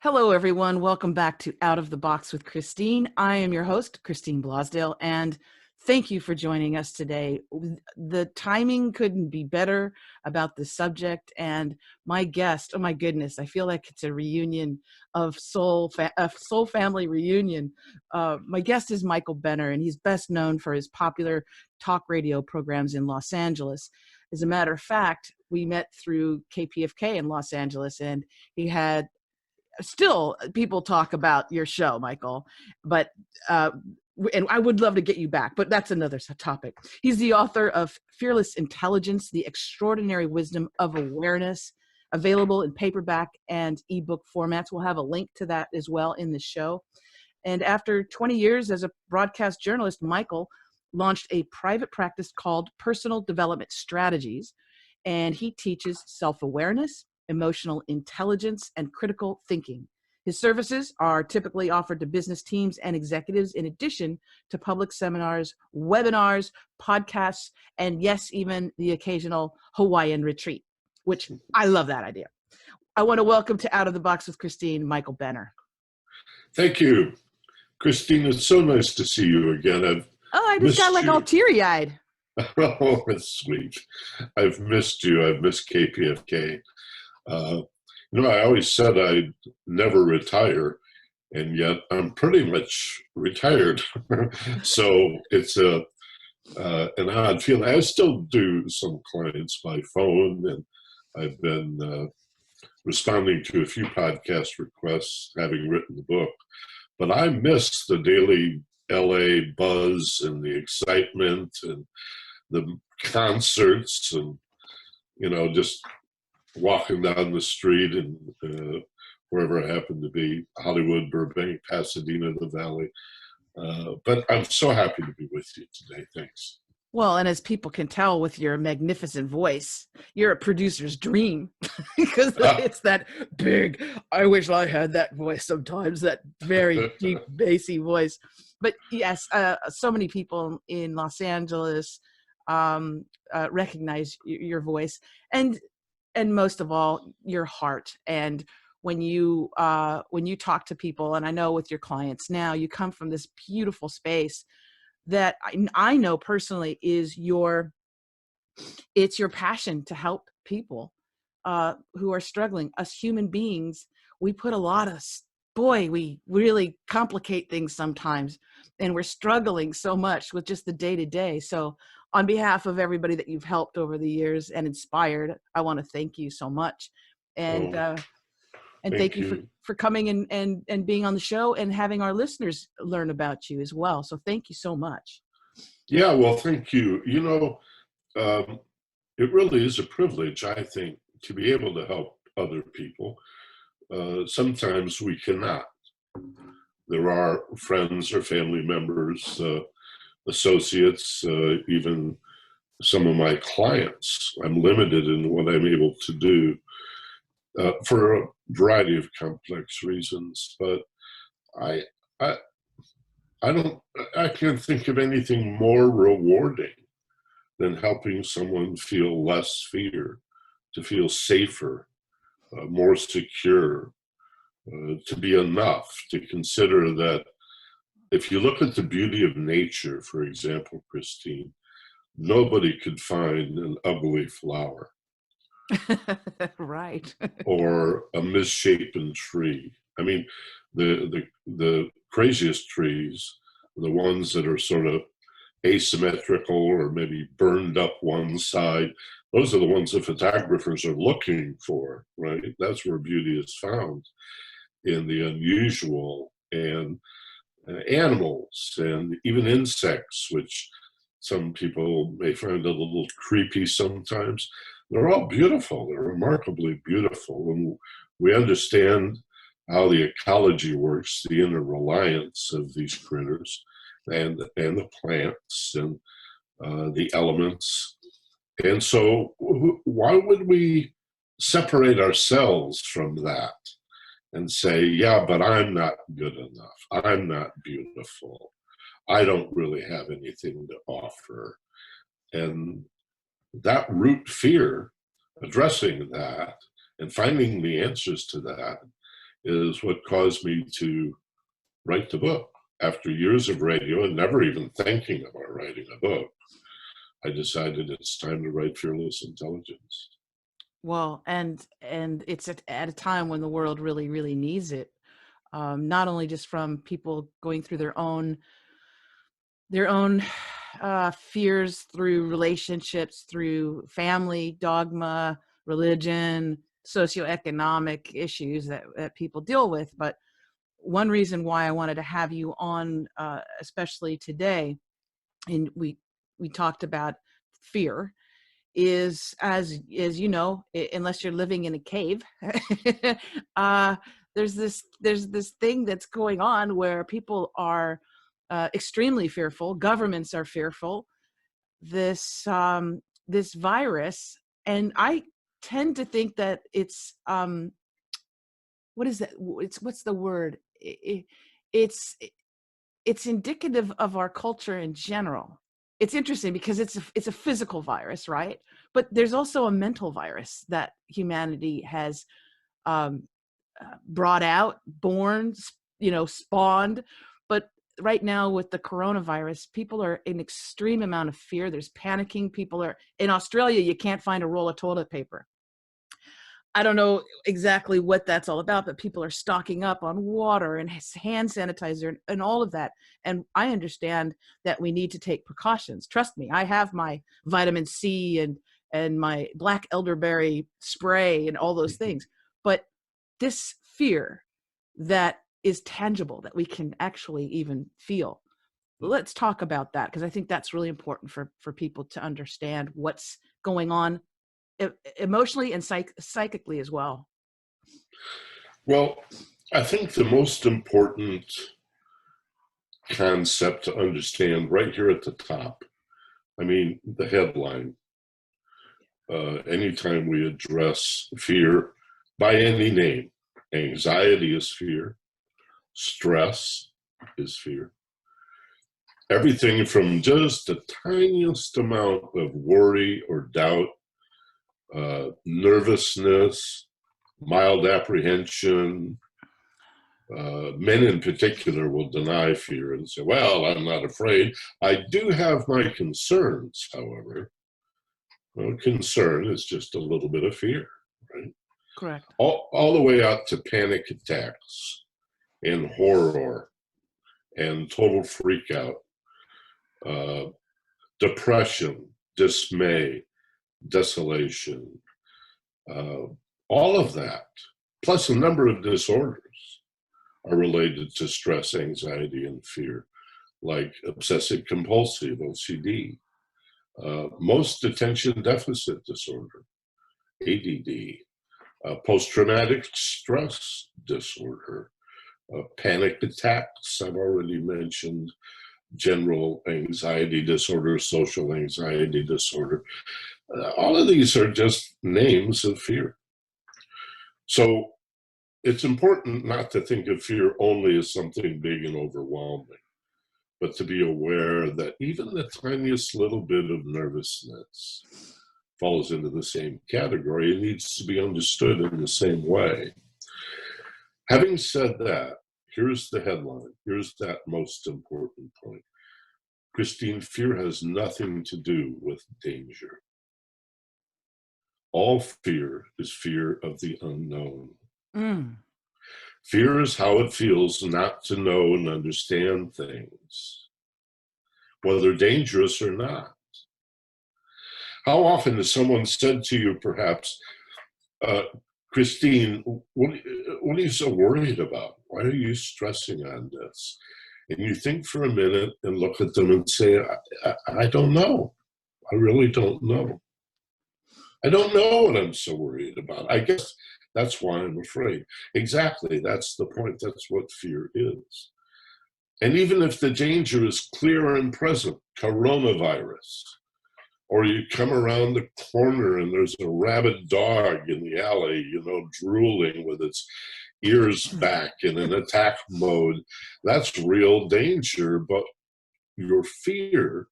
Hello, everyone. Welcome back to Out of the Box with Christine. I am your host, Christine Blosdale, and thank you for joining us today. The timing couldn't be better about the subject, and my guest, oh my goodness, I feel like it's a reunion of a soul family reunion. My guest is Michael Benner, and he's best known for his popular talk radio programs in Los Angeles. As a matter of fact, we met through KPFK in Los Angeles, and he had still people talk about your show, Michael, but and I would love to get you back, but that's another topic. He's the author of Fearless Intelligence, The Extraordinary Wisdom of Awareness, available in paperback and ebook formats. We'll have a link to that as well in the show. And after 20 years as a broadcast journalist, Michael launched a private practice called Personal Development Strategies, and he teaches self-awareness, emotional intelligence, and critical thinking. His services are typically offered to business teams and executives in addition to public seminars, webinars, podcasts, and yes, even the occasional Hawaiian retreat, which I love that idea. I want to welcome to Out of the Box with Christine, Michael Benner. Thank you, Christine. It's so nice to see you again. I just got like all teary-eyed. Oh, that's sweet. I've missed you. I've missed KPFK. I always said I'd never retire, and yet I'm pretty much retired. So it's an odd feeling. I still do some clients by phone, and I've been responding to a few podcast requests, having written the book. But I miss the daily LA buzz and the excitement and the concerts and, just walking down the street and wherever I happen to be, Hollywood, Burbank, Pasadena, the Valley. But I'm so happy to be with you today. Thanks. Well, and as people can tell with your magnificent voice, you're a producer's dream because it's that big, I wish I had that voice sometimes, that very deep, bassy voice. But yes, so many people in Los Angeles recognize your voice and most of all, your heart. And when you talk to people, and I know with your clients now, you come from this beautiful space that I know personally is your passion to help people who are struggling. Us human beings, we put we really complicate things sometimes, and we're struggling so much with just the day-to-day. So on behalf of everybody that you've helped over the years and inspired, I want to thank you so much. And thank you for coming and being on the show and having our listeners learn about you as well. So thank you so much. Yeah, well, thank you. It really is a privilege, I think, to be able to help other people. Sometimes we cannot. There are friends or family members, associates, even some of my clients. I'm limited in what I'm able to do for a variety of complex reasons. But I can't think of anything more rewarding than helping someone feel less fear, to feel safer, more secure, to be enough, to consider that if you look at the beauty of nature, for example, Christine, nobody could find an ugly flower. Right. Or a misshapen tree. I mean, the craziest trees, the ones that are sort of asymmetrical or maybe burned up one side, those are the ones the photographers are looking for, right? That's where beauty is found, in the unusual. And animals and even insects, which some people may find a little creepy sometimes, they're all beautiful. They're remarkably beautiful. And we understand how the ecology works, the interreliance of these critters and the plants and the elements. And so why would we separate ourselves from that and say, yeah, but I'm not good enough. I'm not beautiful. I don't really have anything to offer. And that root fear, addressing that and finding the answers to that is what caused me to write the book. After years of radio and never even thinking about writing a book, I decided it's time to write Fearless Intelligence. Well, and it's at a time when the world really, really needs it. Not only just from people going through their own fears through relationships, through family, dogma, religion, socioeconomic issues that people deal with. But one reason why I wanted to have you on, especially today, and we talked about fear, is as you know, unless you're living in a cave, uh, there's this thing that's going on where people are extremely fearful. Governments are fearful. This virus, and I tend to think that it's what is that? What's the word? It's it's indicative of our culture in general. It's interesting because it's a physical virus, right? But there's also a mental virus that humanity has um, brought out, born, spawned. But right now with the coronavirus, people are in extreme amount of fear. There's panicking. People are in Australia. You can't find a roll of toilet paper. I don't know exactly what that's all about, but people are stocking up on water and hand sanitizer and all of that. And I understand that we need to take precautions. Trust me, I have my vitamin C and my black elderberry spray and all those things. But this fear that is tangible, that we can actually even feel. Let's talk about that, because I think that's really important for people to understand what's going on emotionally and psychically as well. Well, I think the most important concept to understand right here at the top, I mean, the headline, anytime we address fear by any name, anxiety is fear, stress is fear. Everything from just the tiniest amount of worry or doubt, nervousness, mild apprehension. Men in particular will deny fear and say, well, I'm not afraid. I do have my concerns, however. Well, concern is just a little bit of fear, right? Correct. All the way out to panic attacks and horror and total freak out, depression, dismay, desolation, all of that, plus a number of disorders are related to stress, anxiety, and fear, like obsessive compulsive, OCD, most attention deficit disorder, ADD, post-traumatic stress disorder, panic attacks, I've already mentioned, general anxiety disorder, social anxiety disorder. All of these are just names of fear. So it's important not to think of fear only as something big and overwhelming, but to be aware that even the tiniest little bit of nervousness falls into the same category and needs to be understood in the same way. Having said that, here's the headline. Here's that most important point. Christine, fear has nothing to do with danger. All fear is fear of the unknown. Mm. Fear is how it feels not to know and understand things, whether dangerous or not. How often has someone said to you, perhaps, Christine, what are you so worried about? Why are you stressing on this? And you think for a minute and look at them and say, I don't know. I really don't know. I don't know what I'm so worried about. I guess that's why I'm afraid. Exactly. That's the point. That's what fear is. And even if the danger is clear and present, coronavirus, or you come around the corner and there's a rabid dog in the alley, drooling with its ears back in an attack mode, that's real danger. But your fear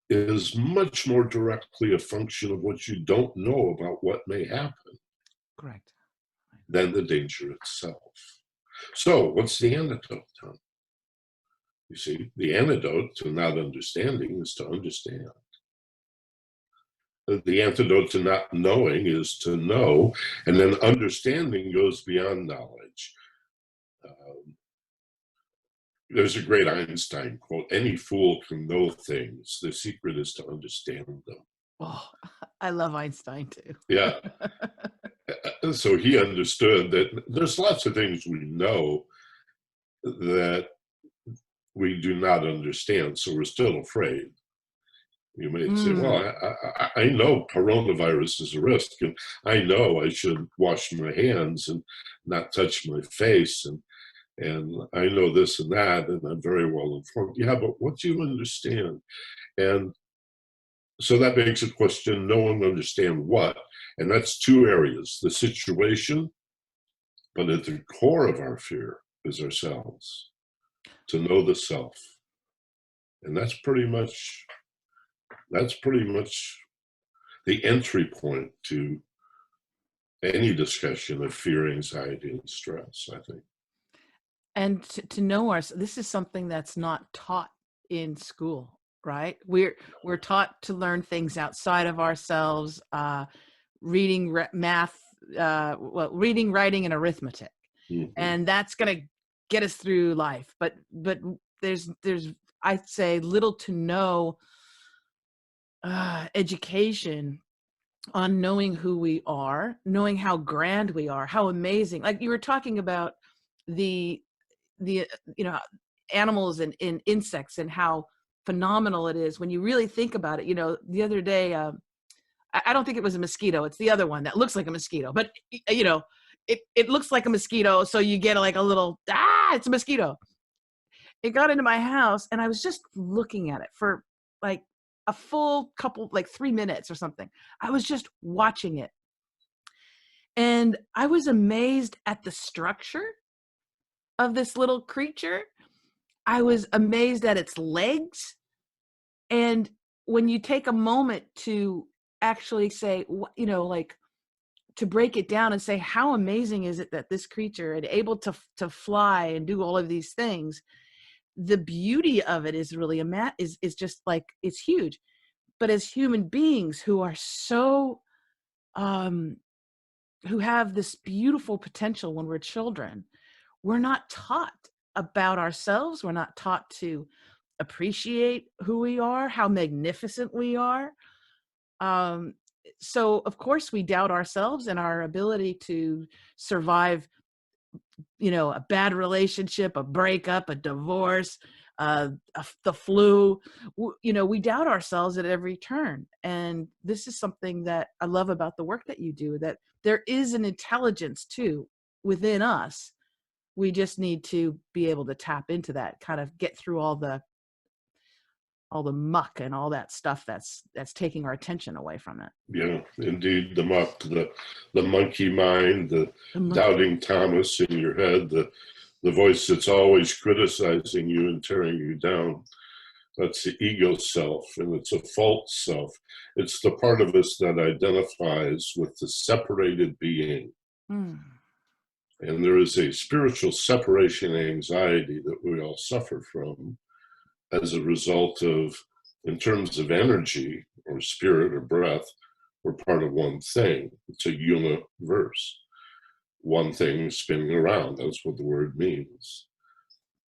is much more directly a function of what you don't know about what may happen. Correct. than the danger itself. So what's the antidote, Tom? You see, the antidote to not understanding is to understand. The antidote to not knowing is to know, and then understanding goes beyond knowledge. There's a great Einstein quote, "Any fool can know things. The secret is to understand them." Oh, I love Einstein too. Yeah. So he understood that there's lots of things we know that we do not understand, so we're still afraid. You may say, well, Mm. I know coronavirus is a risk, and I know I should wash my hands and not touch my face, and I know this and that, and I'm very well informed. Yeah, but what do you understand? And so that begs a question, no one understand what? And that's two areas, the situation, but at the core of our fear is ourselves, to know the self. And that's pretty much the entry point to any discussion of fear, anxiety, and stress, I think. And to know this is something that's not taught in school, right? We're taught to learn things outside of ourselves, reading, math, reading, writing, and arithmetic, Mm-hmm. and that's going to get us through life. But there's I'd say little to no education on knowing who we are, knowing how grand we are, how amazing. Like you were talking about the animals and insects and how phenomenal it is when you really think about it. The other day, I don't think it was a mosquito. It's the other one that looks like a mosquito, but it looks like a mosquito. So you get like a little, it's a mosquito. It got into my house and I was just looking at it for like a full couple, like 3 minutes or something. I was just watching it. And I was amazed at the structure of this little creature. I was amazed at its legs. And when you take a moment to actually say, like to break it down and say, how amazing is it that this creature is able to fly and do all of these things? The beauty of it is really is just like, it's huge. But as human beings who are so, who have this beautiful potential when we're children, we're not taught about ourselves. We're not taught to appreciate who we are, how magnificent we are. So of course we doubt ourselves and our ability to survive, a bad relationship, a breakup, a divorce, the flu. We doubt ourselves at every turn. And this is something that I love about the work that you do, that there is an intelligence too within us. We just need to be able to tap into that, kind of get through all the muck and all that stuff that's taking our attention away from it. Yeah, indeed, the muck, the monkey mind, the The monkey. doubting Thomas in your head, the voice that's always criticizing you and tearing you down. That's the ego self, and it's a false self. It's the part of us that identifies with the separated being. Mm. And there is a spiritual separation anxiety that we all suffer from as a result of, in terms of energy or spirit or breath, we're part of one thing. It's a universe. One thing spinning around. That's what the word means.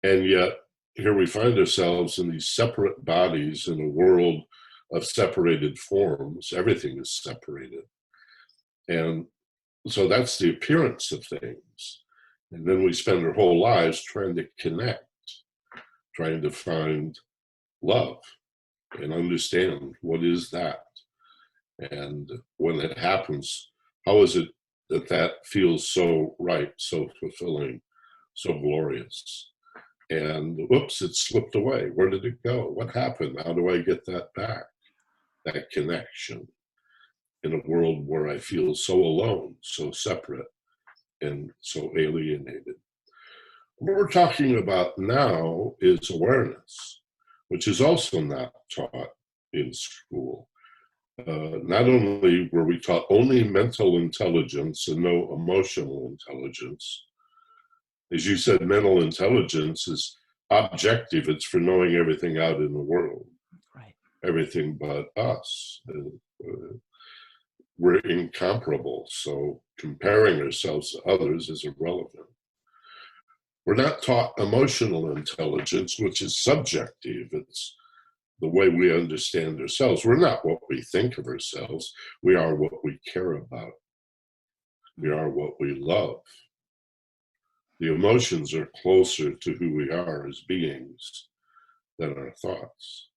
And yet, here we find ourselves in these separate bodies in a world of separated forms. Everything is separated. And so that's the appearance of things. And then we spend our whole lives trying to connect, trying to find love and understand what is that. And when it happens, how is it that feels so right, so fulfilling, so glorious? And whoops, it slipped away. Where did it go? What happened? How do I get that back? That connection in a world where I feel so alone, so separate, and so alienated. What we're talking about now is awareness, which is also not taught in school. Not only were we taught only mental intelligence and no emotional intelligence, as you said, mental intelligence is objective. It's for knowing everything out in the world, Right. everything but us. We're incomparable, so comparing ourselves to others is irrelevant. We're not taught emotional intelligence, which is subjective. It's the way we understand ourselves. We're not what we think of ourselves. We are what we care about. We are what we love. The emotions are closer to who we are as beings than our thoughts.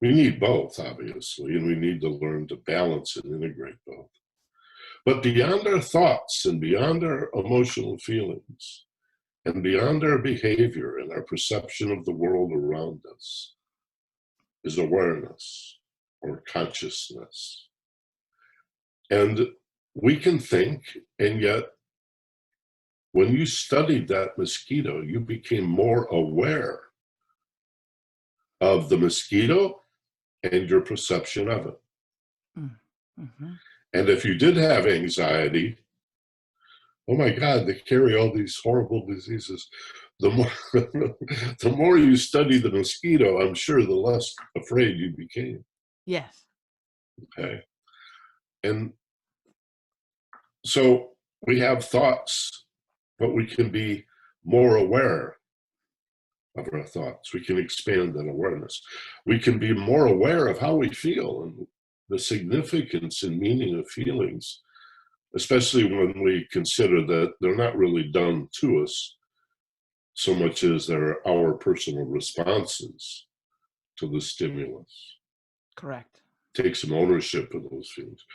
We need both, obviously, and we need to learn to balance and integrate both. But beyond our thoughts and beyond our emotional feelings and beyond our behavior and our perception of the world around us is awareness or consciousness. And we can think, and yet when you studied that mosquito, you became more aware of the mosquito and your perception of it. Mm-hmm. And if you did have anxiety, oh my God, they carry all these horrible diseases. The more you study the mosquito, I'm sure the less afraid you became. Yes. Okay. And so we have thoughts, but we can be more aware of our thoughts. We can expand that awareness. We can be more aware of how we feel and the significance and meaning of feelings, especially when we consider that they're not really done to us so much as they're our personal responses to the stimulus. Correct. Take some ownership of those feelings.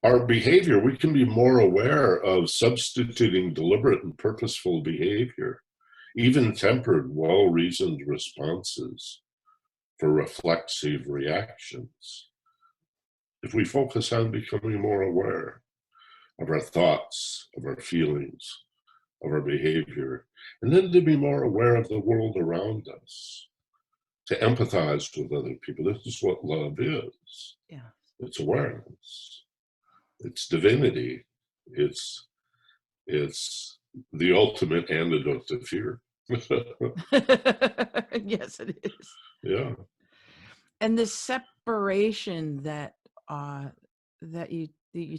Our behavior, we can be more aware of substituting deliberate and purposeful behavior, even tempered, well-reasoned responses for reflexive reactions. If we focus on becoming more aware of our thoughts, of our feelings, of our behavior, and then to be more aware of the world around us, to empathize with other people. This is what love is. Yeah. It's awareness. It's divinity. It's the ultimate antidote to fear. Yes, it is. Yeah. And this separation that you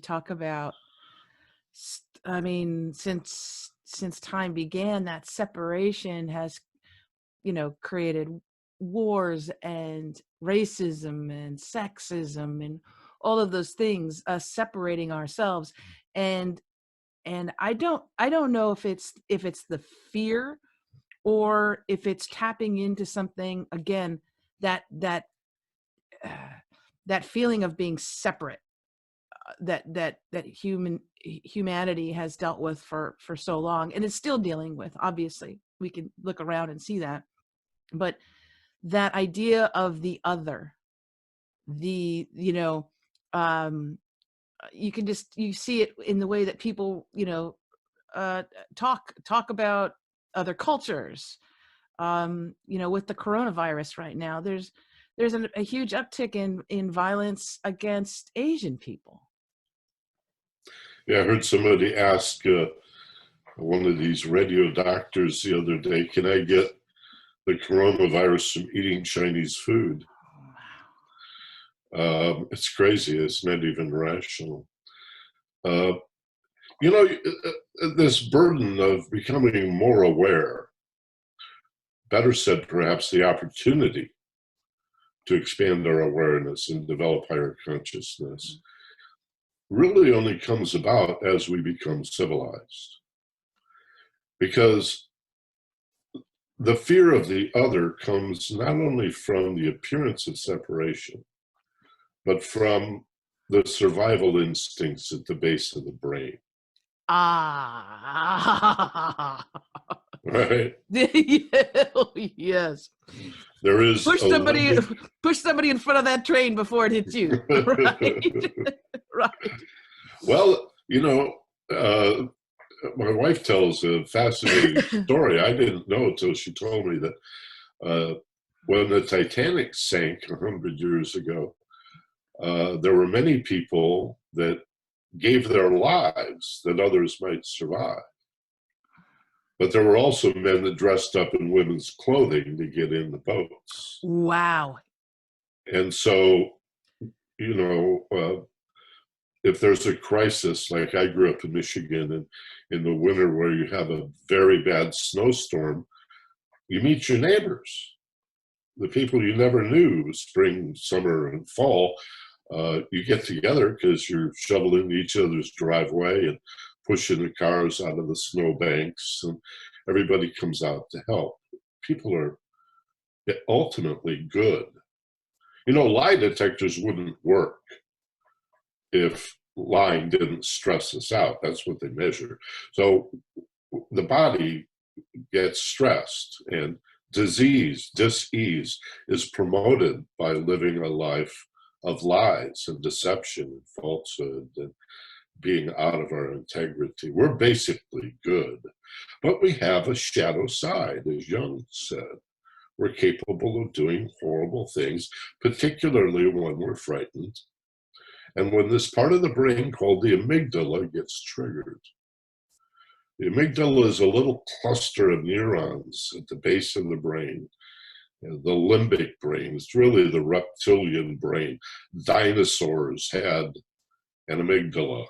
talk about, I mean, since time began, that separation has, created wars and racism and sexism and all of those things, us separating ourselves. And I don't know if it's the fear or if it's tapping into something again, that that feeling of being separate, that humanity has dealt with for so long and is still dealing with. Obviously we can look around and see that, but that idea of the other, you can you see it in the way that people talk about other cultures. With the coronavirus right now, there's a huge uptick in violence against Asian people. Yeah, I heard somebody ask one of these radio doctors the other day, can I get the coronavirus from eating Chinese food? It's crazy. It's not even rational. This burden of becoming more aware, better said, perhaps the opportunity to expand our awareness and develop higher consciousness, really only comes about as we become civilized. Because the fear of the other comes not only from the appearance of separation, but from the survival instincts at the base of the brain. Ah. Right? Yes. There is push somebody in front of that train before it hits you. Right. Right. Well, my wife tells a fascinating story. I didn't know until she told me that when the Titanic sank 100 years ago, there were many people that gave their lives that others might survive. But there were also men that dressed up in women's clothing to get in the boats. Wow. And so, if there's a crisis, like I grew up in Michigan, and in the winter where you have a very bad snowstorm, you meet your neighbors, the people you never knew, spring, summer, and fall. You get together because you're shoveling each other's driveway and pushing the cars out of the snow banks, and everybody comes out to help. People are ultimately good. Lie detectors wouldn't work if lying didn't stress us out. That's what they measure. So the body gets stressed, and dis-ease is promoted by living a life of lies and deception and falsehood and being out of our integrity. We're basically good, but we have a shadow side, as Jung said. We're capable of doing horrible things, particularly when we're frightened. And when this part of the brain called the amygdala gets triggered. The amygdala is a little cluster of neurons at the base of the brain. The limbic brain is really the reptilian brain. Dinosaurs had an amygdala.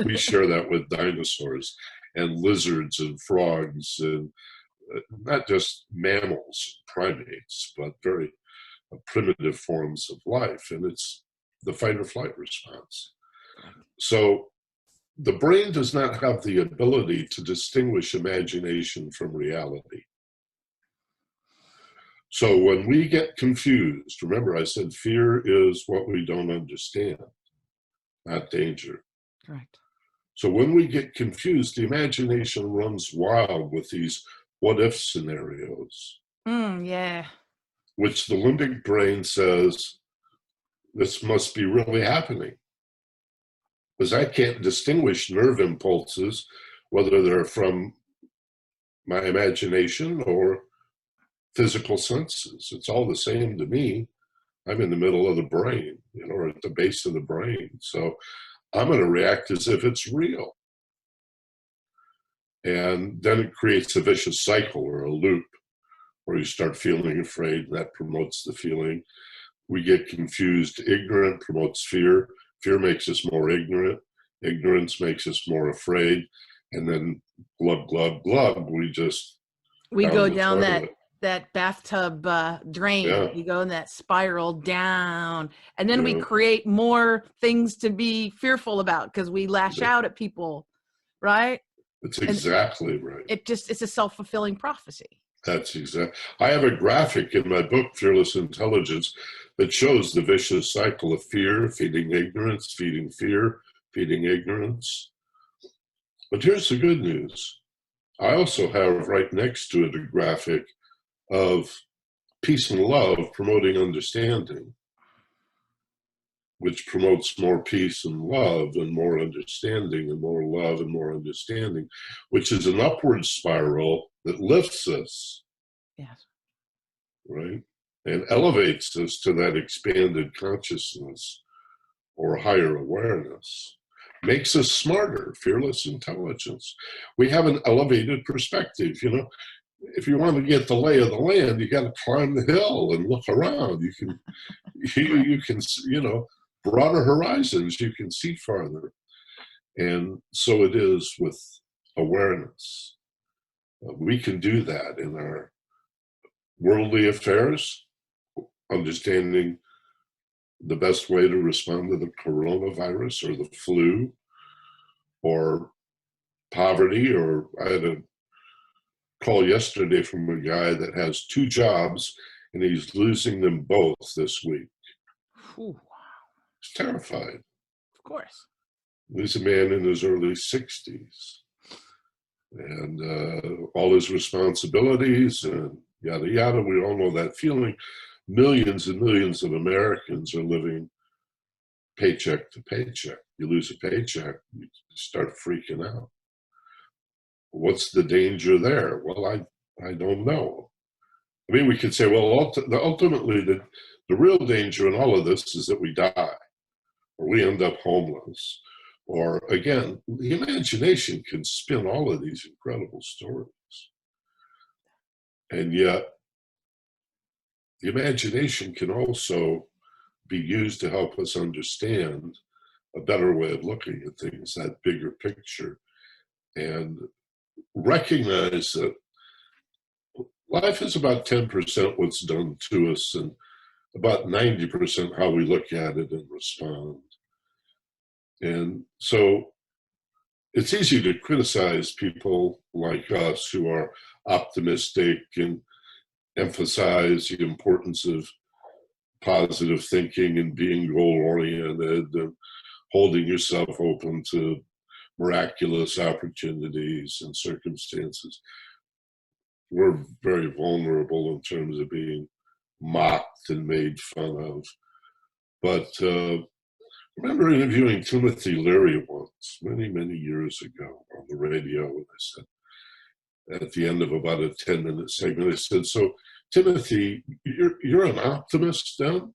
We share that with dinosaurs and lizards and frogs, and not just mammals, primates, but very primitive forms of life. And it's the fight or flight response. So the brain does not have the ability to distinguish imagination from reality. So when we get confused, remember I said fear is what we don't understand, not danger. Correct. So when we get confused, the imagination runs wild with these what-if scenarios. Yeah. Which the limbic brain says, this must be really happening. Because I can't distinguish nerve impulses, whether they're from my imagination or physical senses. It's all the same to me. I'm in the middle of the brain, or at the base of the brain. So I'm going to react as if it's real. And then it creates a vicious cycle or a loop where you start feeling afraid, and that promotes the feeling. We get confused. Ignorant promotes fear. Fear makes us more ignorant. Ignorance makes us more afraid. And then glub, glub, glub, we go down that bathtub drain. Yeah. You go in that spiral down, and then we create more things to be fearful about because we lash out at people, right? That's exactly right. It's a self-fulfilling prophecy. That's exactly. I have a graphic in my book, Fearless Intelligence, that shows the vicious cycle of fear, feeding ignorance, feeding fear, feeding ignorance. But here's the good news. I also have right next to it a graphic of peace and love promoting understanding, which promotes more peace and love and more understanding and more love and more understanding, which is an upward spiral that lifts us. Yes. Right? And elevates us to that expanded consciousness or higher awareness. Makes us smarter, fearless intelligence. We have an elevated perspective. If you want to get the lay of the land, you got to climb the hill and look around. You can, broader horizons, you can see farther. And so it is with awareness. We can do that in our worldly affairs, understanding the best way to respond to the coronavirus or the flu or poverty. Or I had a call yesterday from a guy that has 2 jobs and he's losing them both this week. Ooh. He's terrified. Of course. He's a man in his early 60s. And all his responsibilities and yada, yada. We all know that feeling. Millions and millions of Americans are living paycheck to paycheck. You lose a paycheck, you start freaking out. What's the danger there? Well, I don't know. I mean, we could say, well, ultimately, the real danger in all of this is that we die, or we end up homeless. Or again, the imagination can spin all of these incredible stories. And yet, the imagination can also be used to help us understand a better way of looking at things, that bigger picture, and recognize that life is about 10% what's done to us and about 90% how we look at it and respond. And so it's easy to criticize people like us who are optimistic and emphasize the importance of positive thinking and being goal-oriented and holding yourself open to miraculous opportunities and circumstances. We're very vulnerable in terms of being mocked and made fun of. But I remember interviewing Timothy Leary once, many, many years ago on the radio, and I said, at the end of about a 10-minute segment, I said, so Timothy, you're an optimist then?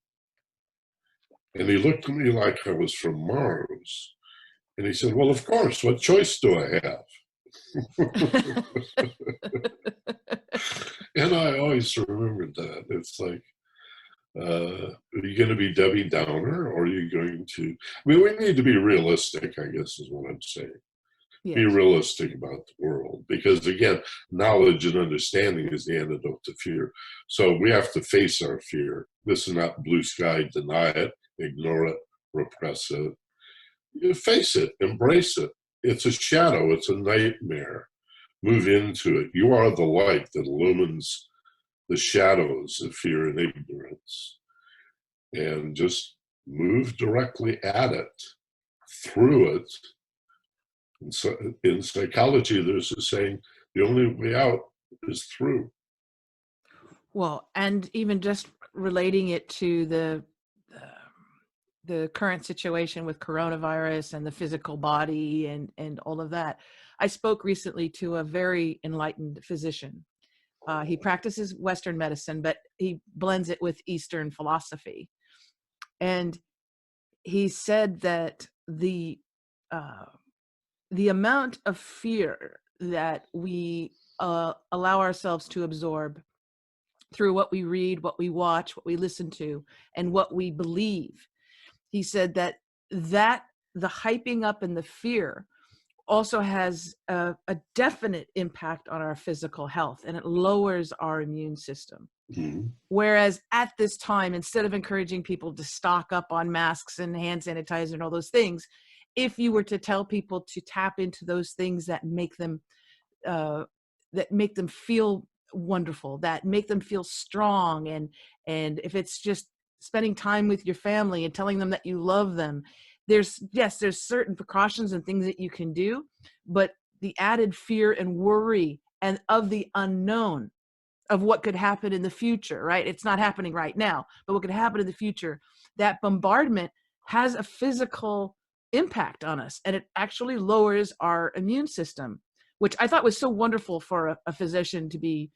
And he looked at me like I was from Mars. And he said, well, of course, what choice do I have? And I always remembered that. It's like, are you going to be Debbie Downer, or are you going to, I mean, we need to be realistic, I guess is what I'm saying. Yes. Be realistic about the world, because again, knowledge and understanding is the antidote to fear. So we have to face our fear. This is not blue sky, deny it, ignore it, repress it. You face it, embrace it. It's a shadow, it's a nightmare. Move into it. You are the light that illumines the shadows of fear and ignorance. And just move directly at it, through it. And so in psychology, there's a saying, the only way out is through. Well, and even just relating it to the current situation with coronavirus and the physical body and all of that. I spoke recently to a very enlightened physician. He practices Western medicine, but he blends it with Eastern philosophy. And he said that the amount of fear that we allow ourselves to absorb through what we read, what we watch, what we listen to, and what we believe. He said that the hyping up and the fear also has a definite impact on our physical health, and it lowers our immune system. Mm-hmm. Whereas at this time, instead of encouraging people to stock up on masks and hand sanitizer and all those things, if you were to tell people to tap into those things that make them feel wonderful, that make them feel strong, and if it's just spending time with your family and telling them that you love them, there's certain precautions and things that you can do, but the added fear and worry and of the unknown of what could happen in the future, right? It's not happening right now, but what could happen in the future, that bombardment has a physical impact on us, and it actually lowers our immune system, which I thought was so wonderful for a physician to be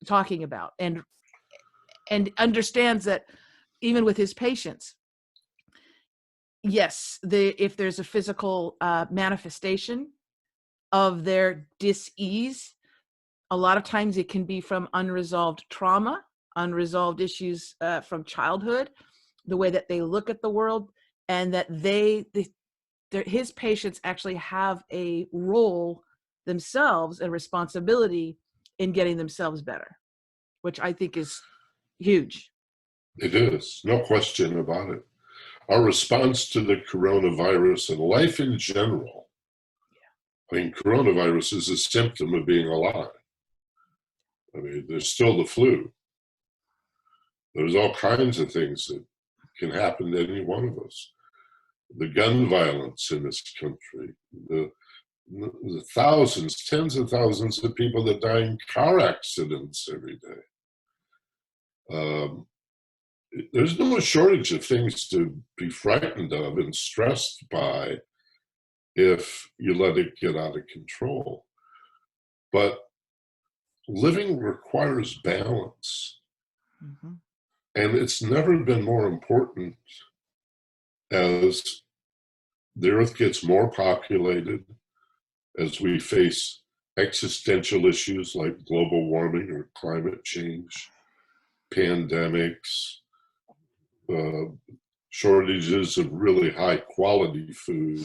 talking about, and understands that even with his patients, yes, if there's a physical manifestation of their dis-ease, a lot of times it can be from unresolved trauma, unresolved issues from childhood, the way that they look at the world, and that his patients actually have a role themselves and responsibility in getting themselves better, which I think is huge. It is, no question about it. Our response to the coronavirus and life in general, I mean, coronavirus is a symptom of being alive. I mean, there's still the flu. There's all kinds of things that can happen to any one of us. The gun violence in this country, the thousands, tens of thousands of people that die in car accidents every day. There's no shortage of things to be frightened of and stressed by if you let it get out of control. But living requires balance. Mm-hmm. And it's never been more important as the earth gets more populated, as we face existential issues like global warming or climate change, pandemics, uh, shortages of really high quality food.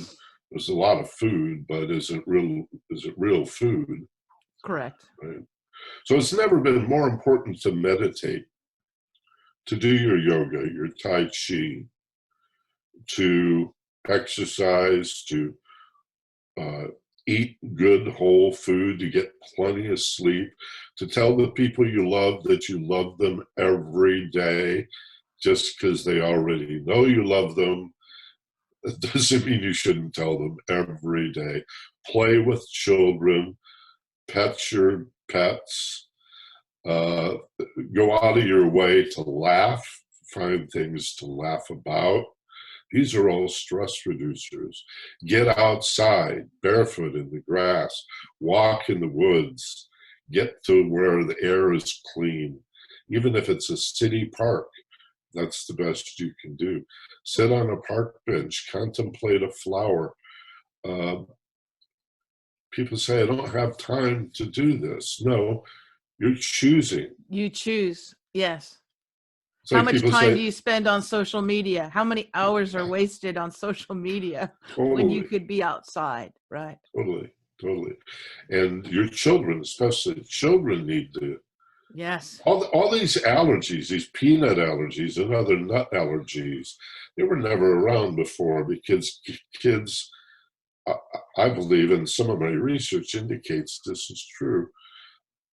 There's a lot of food, but is it real food? Correct. Right? So it's never been more important to meditate, to do your yoga, your Tai Chi, to exercise, to uh, eat good whole food, to get plenty of sleep, to tell the people you love that you love them every day just because they already know you love them. It doesn't mean you shouldn't tell them every day. Play with children, pet your pets, uh, go out of your way to laugh, find things to laugh about. These are all stress reducers. Get outside, barefoot in the grass, walk in the woods, get to where the air is clean. Even if it's a city park, that's the best you can do. Sit on a park bench, contemplate a flower. Uh, People say, I don't have time to do this. No, you're choosing. You choose. Yes. It's How like much people time do say, you spend on social media? How many hours are wasted on social media when you totally, could be outside, right? totally, totally. And your children, especially children, need to, Yes. all these allergies, these peanut allergies and other nut allergies, they were never around before because kids, I, I believe, and some of my research indicates this is true.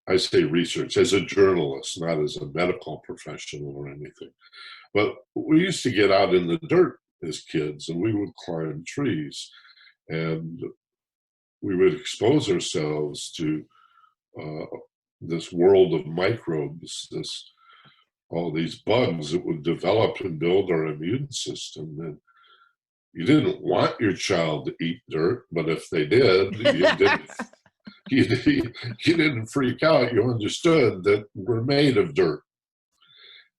I say research as a journalist, not as a medical professional or anything. But we used to get out in the dirt as kids and we would climb trees and we would expose ourselves to uh, this world of microbes, all these bugs that would develop and build our immune system. And you didn't want your child to eat dirt, but if they did, you didn't freak out. You understood that we're made of dirt.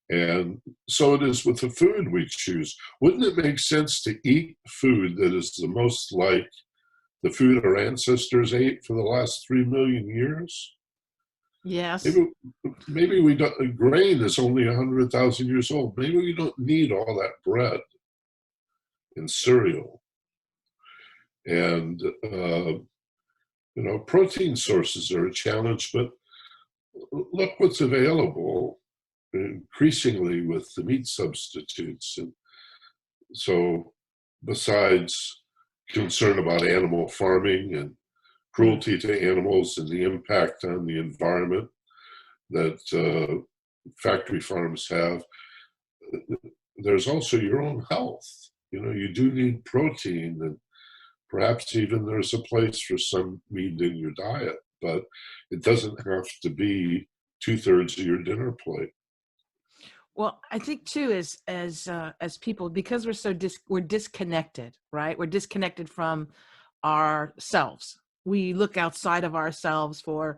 And so it is with the food we choose. Wouldn't it make sense to eat food that is the most like the food our ancestors ate for the last 3 million years? Yes. Maybe we don't, grain is only 100,000 years old. Maybe we don't need all that bread and cereal. And, protein sources are a challenge, but look what's available increasingly with the meat substitutes. And so besides concern about animal farming and cruelty to animals and the impact on the environment that factory farms have, there's also your own health. You do need protein, and perhaps even there's a place for some meat in your diet, but it doesn't have to be 2/3 of your dinner plate. Well, I think too, as people, because we're disconnected, right? We're disconnected from ourselves. We look outside of ourselves for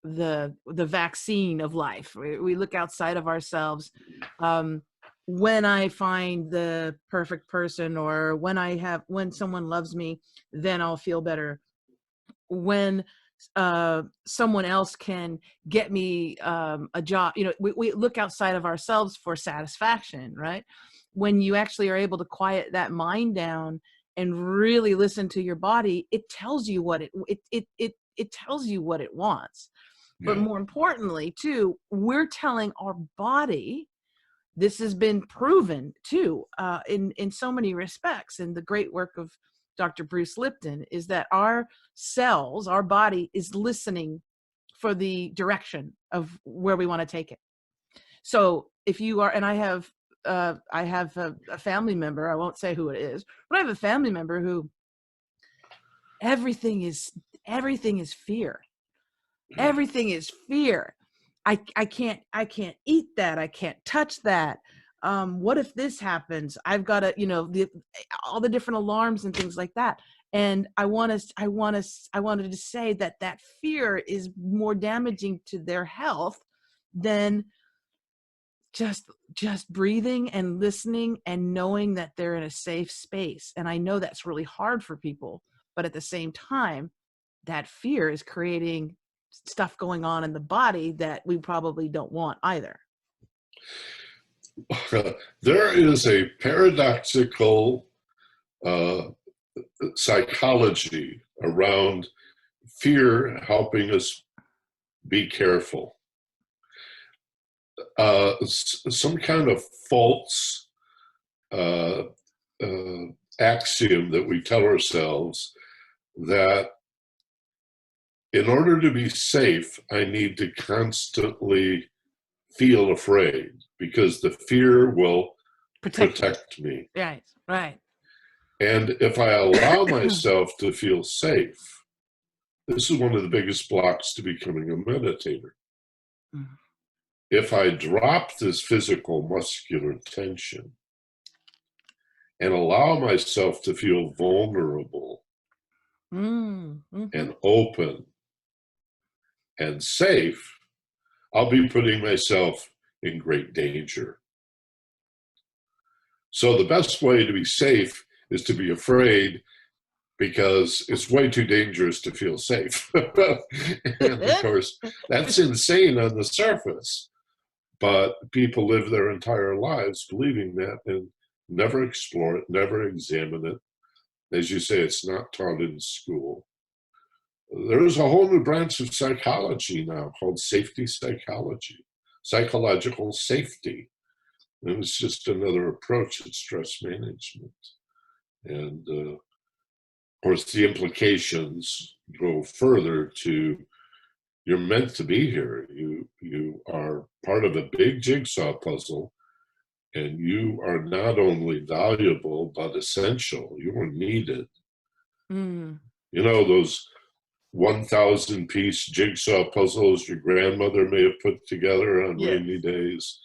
the vaccine of life. We look outside of ourselves. When I find the perfect person, or when someone loves me, then I'll feel better. When someone else can get me a job, we look outside of ourselves for satisfaction, right? When you actually are able to quiet that mind down and really listen to your body, it tells you what it tells you what it wants. But Yeah. more importantly too, we're telling our body, this has been proven too, in so many respects. And the great work of Dr. Bruce Lipton is that our cells, our body is listening for the direction of where we want to take it. So if you are, and I have a family member, I won't say who it is, but I have a family member who everything is fear. Everything is fear. I can't eat that. I can't touch that. What if this happens? I've got to, all the different alarms and things like that. And I wanted to say that that fear is more damaging to their health than just breathing and listening and knowing that they're in a safe space. And I know that's really hard for people, but at the same time, that fear is creating stuff going on in the body that we probably don't want either. There is a paradoxical uh, psychology around fear helping us be careful. Some kind of false uh, axiom that we tell ourselves that in order to be safe, I need to constantly feel afraid because the fear will protect me. Right, right. And if I allow myself to feel safe, this is one of the biggest blocks to becoming a meditator. Mm. If I drop this physical muscular tension and allow myself to feel vulnerable and open and safe, I'll be putting myself in great danger. So the best way to be safe is to be afraid, because it's way too dangerous to feel safe. And of course, that's insane on the surface. But people live their entire lives believing that and never explore it, never examine it. As you say, it's not taught in school. There is a whole new branch of psychology now called safety psychology, psychological safety. And it's just another approach at stress management. And of course, the implications go further to you're meant to be here. You are part of a big jigsaw puzzle, and you are not only valuable but essential. You are needed. Mm. You know those 1,000-piece jigsaw puzzles your grandmother may have put together on rainy days.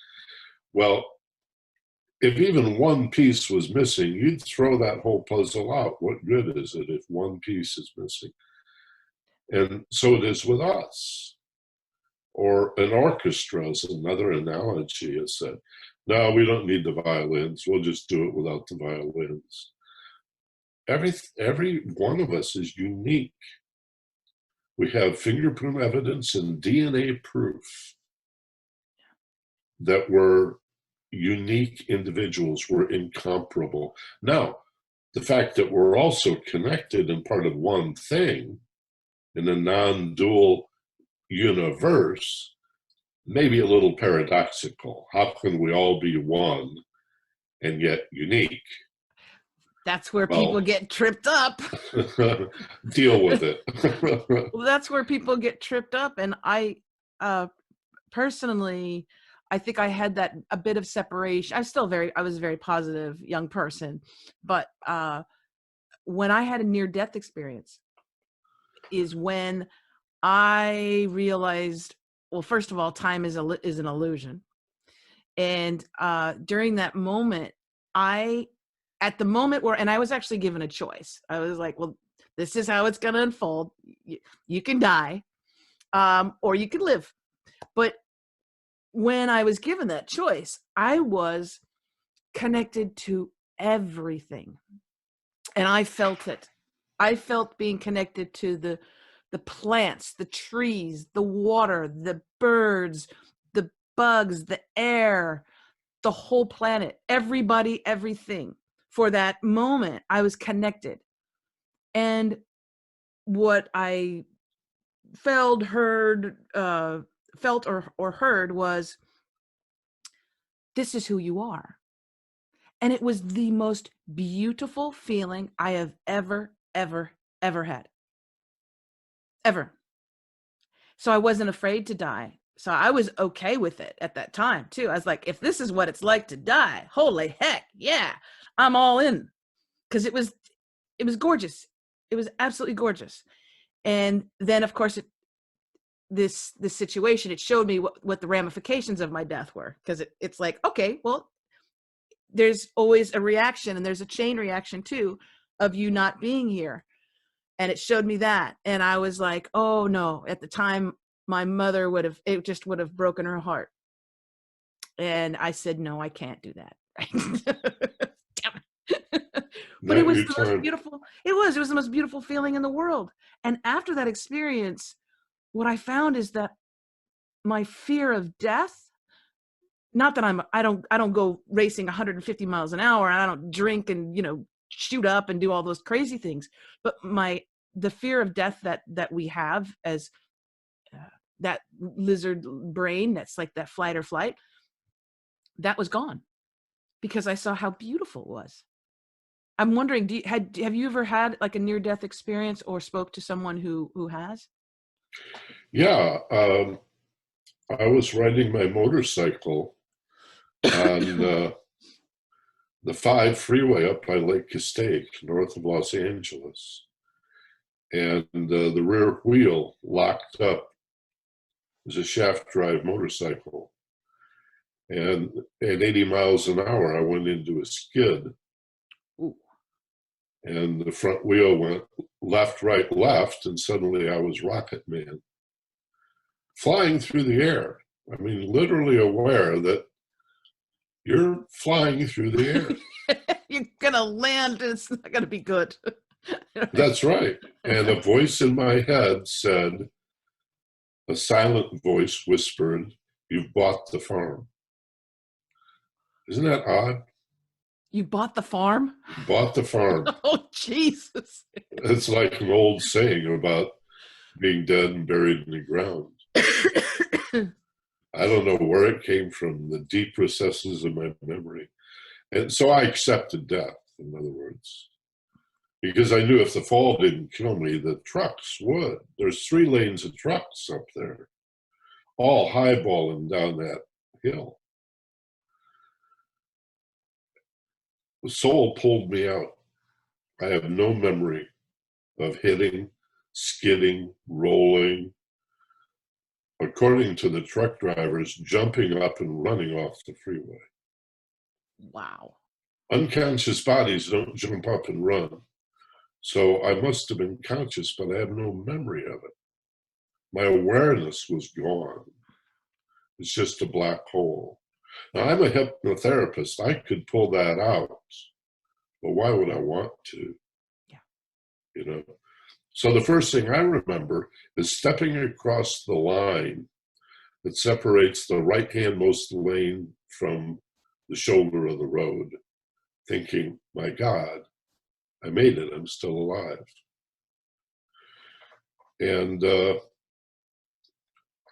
Well, if even one piece was missing, you'd throw that whole puzzle out. What good is it if one piece is missing? And so it is with us. Or an orchestra is another analogy. Is that, no, we don't need the violins. We'll just do it without the violins. Every one of us is unique. We have fingerprint evidence and DNA proof that we're unique individuals. We're incomparable. Now, the fact that we're also connected and part of one thing in a non-dual universe may be a little paradoxical. How can we all be one and yet unique? That's where people get tripped up. Deal with it. Well, that's where people get tripped up. And I personally, I think I had that a bit of separation. I was a very positive young person, but when I had a near-death experience is when I realized, well, first of all, time is an illusion. And during that moment, at the moment where, and I was actually given a choice. I was like, well, this is how it's going to unfold. You can die, or you can live. But when I was given that choice, I was connected to everything. And I felt it. I felt being connected to the plants, the trees, the water, the birds, the bugs, the air, the whole planet, everybody, everything. For that moment, I was connected. And what I felt or heard was, this is who you are. And it was the most beautiful feeling I have ever had. Ever. So I wasn't afraid to die. So I was okay with it at that time too. I was like, if this is what it's like to die, holy heck, yeah, I'm all in. Because it was gorgeous. It was absolutely gorgeous. And then of course this situation, it showed me what the ramifications of my death were. Because it's like, okay, well, there's always a reaction, and there's a chain reaction too of you not being here. And it showed me that. And I was like, oh no, at the time, my mother it just would have broken her heart. And I said, no, I can't do that. But it Not was your the most time. beautiful, it was the most beautiful feeling in the world. And after that experience, what I found is that my fear of death, not that I don't go racing 150 miles an hour, and I don't drink and, shoot up and do all those crazy things, but the fear of death that we have as that lizard brain, that's like that flight or flight, that was gone because I saw how beautiful it was. I'm wondering, have you ever had like a near-death experience or spoke to someone who has? Yeah, I was riding my motorcycle on the 5 freeway up by Lake Castaic, north of Los Angeles. And the rear wheel locked up. It was a shaft drive motorcycle. And at 80 miles an hour, I went into a skid. Ooh. And the front wheel went left, right, left, and suddenly I was Rocket Man, flying through the air. I mean, literally aware that you're flying through the air. You're gonna land and it's not gonna be good. That's right. And a voice in my head said, a silent voice whispered, "You've bought the farm." Isn't that odd? You bought the farm? Bought the farm. Oh, Jesus. It's like an old saying about being dead and buried in the ground. I don't know where it came from, the deep recesses of my memory. And so I accepted death, in other words, because I knew if the fall didn't kill me, the trucks would. There's 3 lanes of trucks up there, all highballing down that hill. The soul pulled me out. I have no memory of hitting, skidding, rolling. According to the truck drivers, jumping up and running off the freeway. Wow. Unconscious bodies don't jump up and run. So I must have been conscious, but I have no memory of it. My awareness was gone. It's just a black hole. Now, I'm a hypnotherapist. I could pull that out, but why would I want to? Yeah. So the first thing I remember is stepping across the line that separates the right-handmost lane from the shoulder of the road, thinking, my God, I made it, I'm still alive. And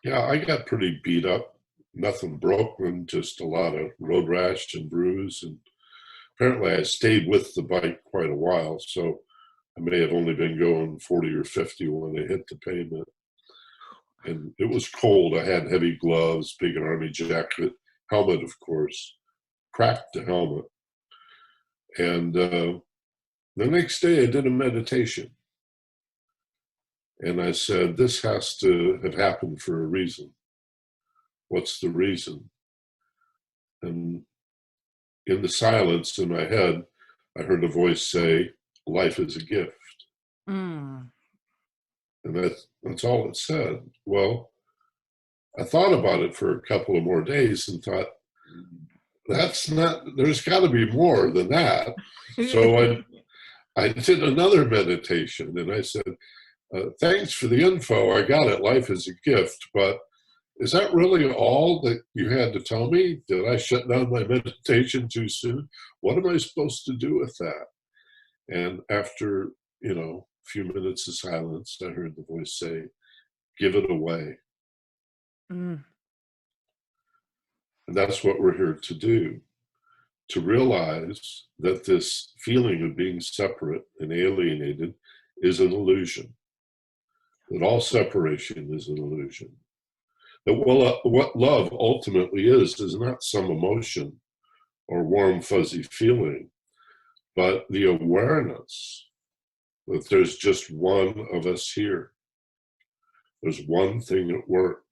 yeah, I got pretty beat up, nothing broken, just a lot of road rash and bruise. And apparently I stayed with the bike quite a while, so I may have only been going 40 or 50 when I hit the pavement. And it was cold. I had heavy gloves, big army jacket, helmet, of course, cracked the helmet. And the next day I did a meditation. And I said, this has to have happened for a reason. What's the reason? And in the silence in my head, I heard a voice say, life is a gift. Mm. And that's all it said. Well, I thought about it for a couple of more days and thought, there's got to be more than that. So I did another meditation and I said, thanks for the info. I got it. Life is a gift. But is that really all that you had to tell me? Did I shut down my meditation too soon? What am I supposed to do with that? And after, a few minutes of silence, I heard the voice say, give it away. Mm. And that's what we're here to do, to realize that this feeling of being separate and alienated is an illusion, that all separation is an illusion, that what love ultimately is not some emotion or warm, fuzzy feeling, but the awareness that there's just one of us here. There's one thing at work.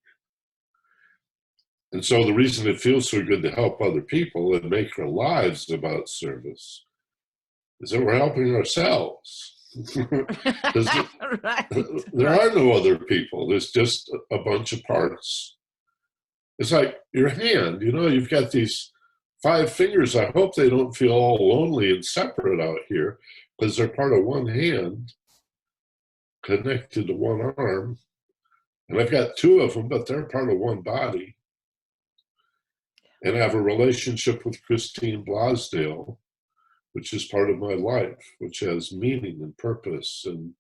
And so the reason it feels so good to help other people and make our lives about service is that we're helping ourselves. Because Right. there Right. are no other people. There's just a bunch of parts. It's like your hand, you've got these 5 fingers. I hope they don't feel all lonely and separate out here because they're part of one hand connected to one arm. And I've got 2 of them, but they're part of one body. And I have a relationship with Christine Blasdale, which is part of my life, which has meaning and purpose and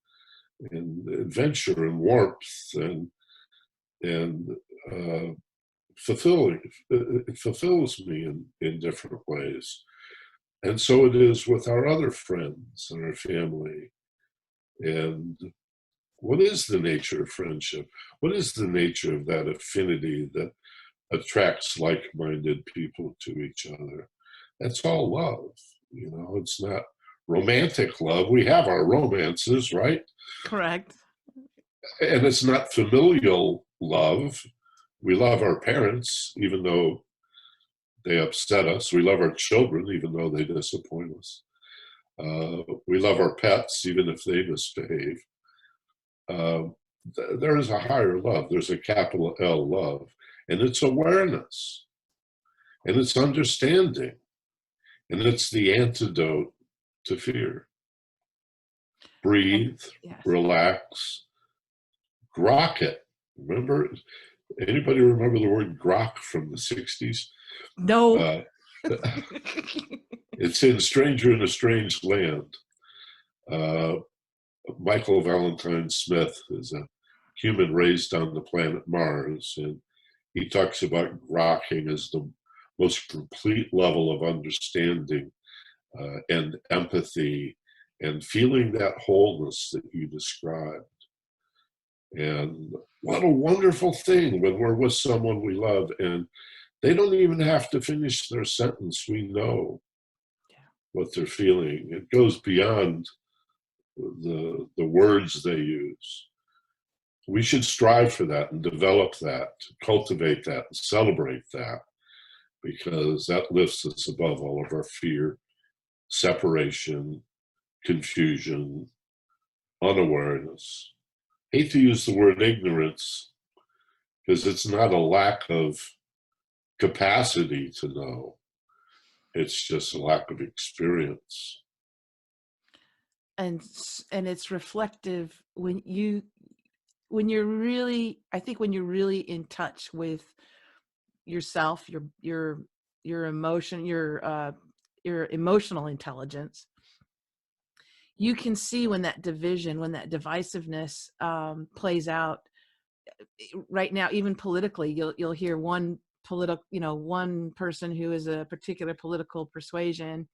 adventure and warmth and fulfilling. It fulfills me in different ways. And so it is with our other friends and our family. And what is the nature of friendship? What is the nature of that affinity that attracts like-minded people to each other? That's all love. It's not romantic love. We have our romances, right? Correct. And it's not familial love. We love our parents, even though they upset us. We love our children, even though they disappoint us. We love our pets, even if they misbehave. There is a higher love. There's a capital L love. And it's awareness. And it's understanding. And it's the antidote to fear. Breathe, Yes. relax, grok it. Remember, anybody remember the word grok from the 60s? No. It's in Stranger in a Strange Land. Michael Valentine Smith is a human raised on the planet Mars, and he talks about grokking as the most complete level of understanding and empathy and feeling that wholeness that you described. And what a wonderful thing when we're with someone we love and they don't even have to finish their sentence. We know what they're feeling. It goes beyond the words they use. We should strive for that and develop that, cultivate that, and celebrate that, because that lifts us above all of our fear, separation, confusion, unawareness. Hate to use the word ignorance because it's not a lack of capacity to know. It's just a lack of experience. And it's reflective when you're really, I think when you're really in touch with yourself, your emotion, your emotional intelligence, you can see when that division, when that divisiveness plays out. Right now, even politically, you'll hear one person who is a particular political persuasion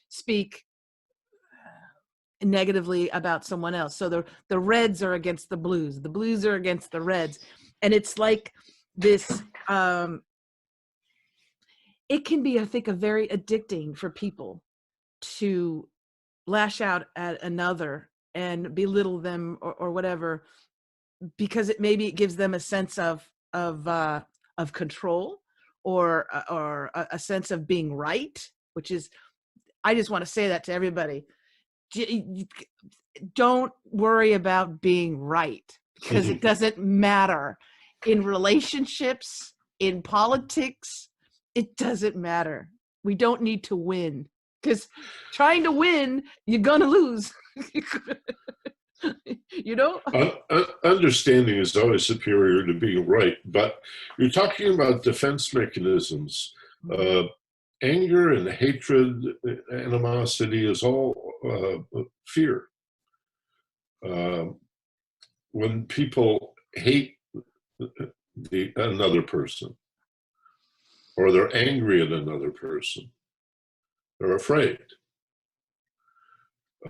speak negatively about someone else. So the Reds are against the Blues are against the Reds, and it's like this. It can be, I think, a very addicting for people to lash out at another and belittle them or whatever, because maybe it gives them a sense of control or a sense of being right, which is, I just want to say that to everybody. Don't worry about being right, because it doesn't matter in relationships, in politics. It doesn't matter. We don't need to win, because trying to win, you're gonna lose. Understanding is always superior to being right, but you're talking about defense mechanisms. Anger and hatred, animosity is all fear. When people hate another person, or they're angry at another person, they're afraid.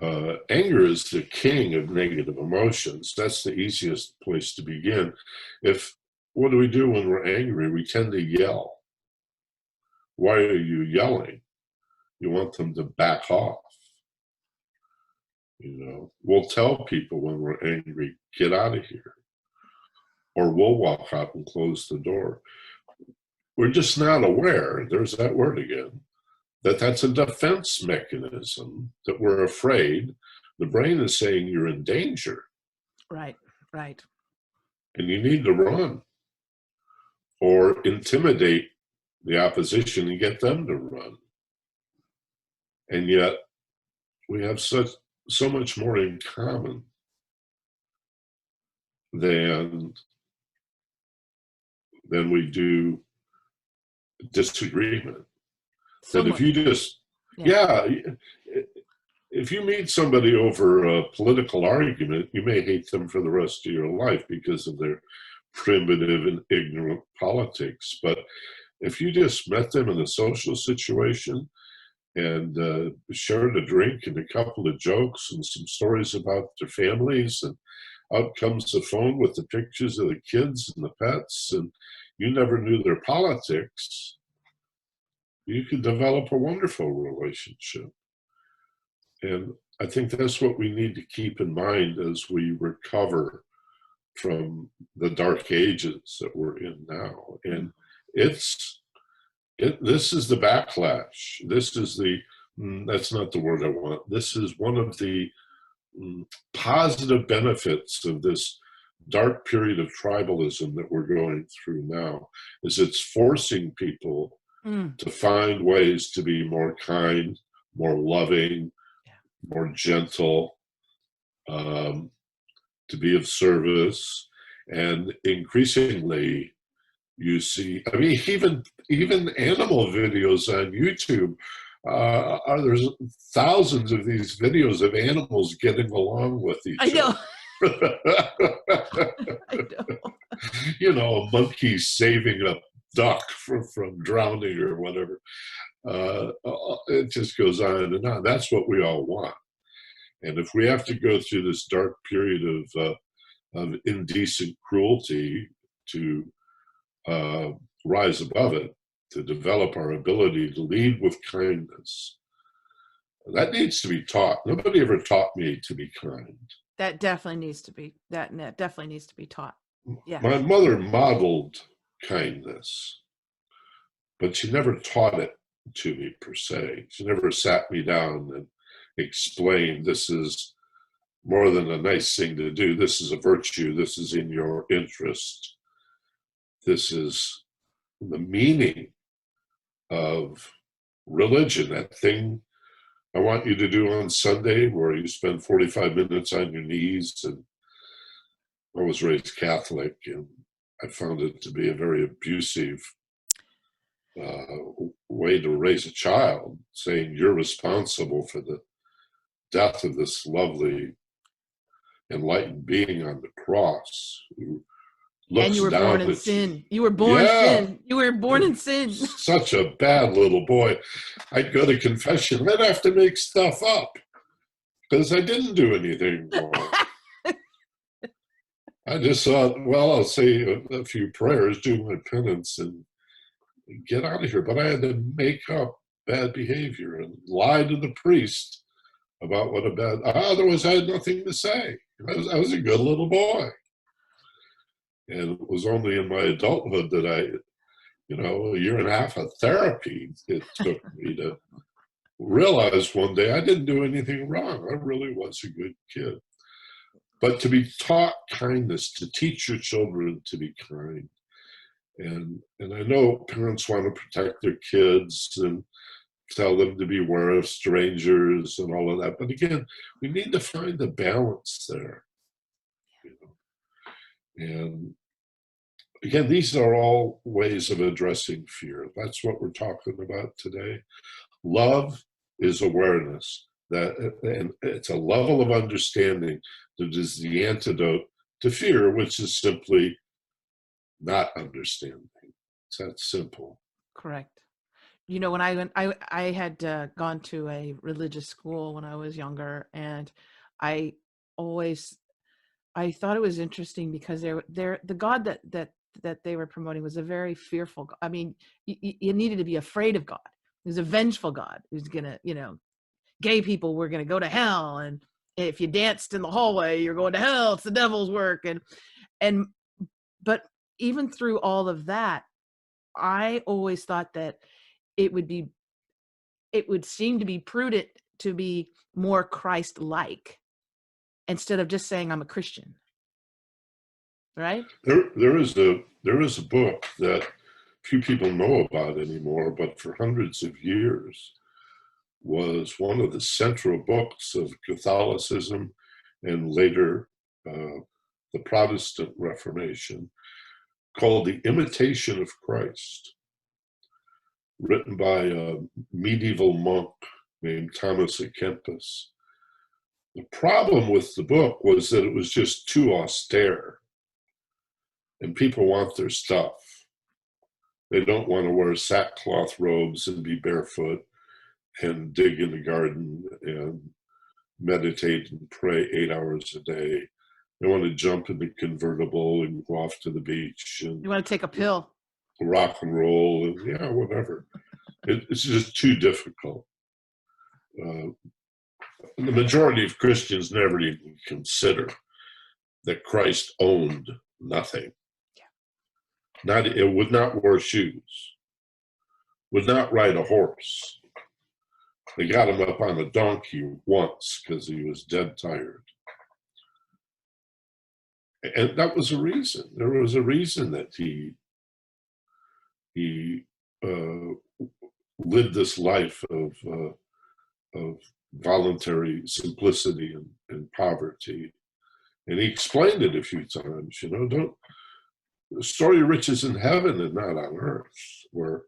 Anger is the king of negative emotions. That's the easiest place to begin. What do we do when we're angry? We tend to yell. Why are you yelling? You want them to back off. We'll tell people when we're angry, get out of here. Or we'll walk out and close the door. We're just not aware, there's that word again, that's a defense mechanism, that we're afraid, The brain is saying you're in danger Right. Right. and you need to run or intimidate the opposition and get them to run. And yet we have so much more in common than we do disagreement. So That if much. you just, Yeah. if you meet somebody over a political argument, you may hate them for the rest of your life because of their primitive and ignorant politics. But if you just met them in a social situation and shared a drink and a couple of jokes and some stories about their families, and out comes the phone with the pictures of the kids and the pets, and you never knew their politics, you could develop a wonderful relationship. And I think that's what we need to keep in mind as we recover from the dark ages that we're in now. And this is the backlash. This is that's not the word I want. This is one of the positive benefits of this dark period of tribalism that we're going through now, is it's forcing people to find ways to be more kind, more loving, more gentle, to be of service. And increasingly you see, I mean, even animal videos on YouTube, there's thousands of these videos of animals getting along with each I know. other. I know. You know, a monkey saving a duck from drowning or whatever. It just goes on and on. That's what we all want. And if we have to go through this dark period of indecent cruelty to rise above it, to develop our ability to lead with kindness, that needs to be taught. Nobody ever taught me to be kind. That definitely needs to be taught. Yeah. My mother modeled kindness, but she never taught it to me per se. She never sat me down and explained, this is more than a nice thing to do. This is a virtue. This is in your interest. This is the meaning of religion, that thing I want you to do on Sunday where you spend 45 minutes on your knees. And I was raised Catholic, and I found it to be a very abusive way to raise a child, saying you're responsible for the death of this lovely enlightened being on the cross who looks And you were down born in at sin. You were born sin. You were born in sin. Such a bad little boy. I'd go to confession. I'd have to make stuff up because I didn't do anything wrong. I just thought, well, I'll say a few prayers, do my penance, and get out of here. But I had to make up bad behavior and lie to the priest about what a bad. Otherwise, I had nothing to say. I was a good little boy. And it was only in my adulthood that a year and a half of therapy it took me to realize one day I didn't do anything wrong. I really was a good kid. But to be taught kindness, to teach your children to be kind. And I know parents want to protect their kids and tell them to beware of strangers and all of that. But again, we need to find a balance there. And again, these are all ways of addressing fear. That's what we're talking about today. Love is awareness, and it's a level of understanding that is the antidote to fear, which is simply not understanding. It's that simple. Correct. You know, when I had gone to a religious school when I was younger, and I thought it was interesting because the God that they were promoting was a very fearful God. I mean, you needed to be afraid of God. He was a vengeful God who's gonna, gay people were gonna go to hell, and if you danced in the hallway, you're going to hell. It's the devil's work, and but even through all of that, I always thought that it would seem to be prudent to be more Christ-like. instead of just saying I'm a Christian, right? There is a book that few people know about anymore, but for hundreds of years was one of the central books of Catholicism and later the Protestant Reformation, called The Imitation of Christ, written by a medieval monk named Thomas à Kempis. The problem with the book was that it was just too austere, and people want their stuff. They don't want to wear sackcloth robes and be barefoot and dig in the garden and meditate and pray 8 hours a day. They want to jump in the convertible and go off to the beach and You want to take a pill. rock and roll and yeah, whatever. It's just too difficult. The majority of Christians never even consider that Christ owned nothing. It would not wear shoes, would not ride a horse. They got him up on a donkey once because he was dead tired. And that was a reason. There was a reason that he lived this life of voluntary simplicity and poverty. And he explained it a few times, the story of riches in heaven and not on earth, where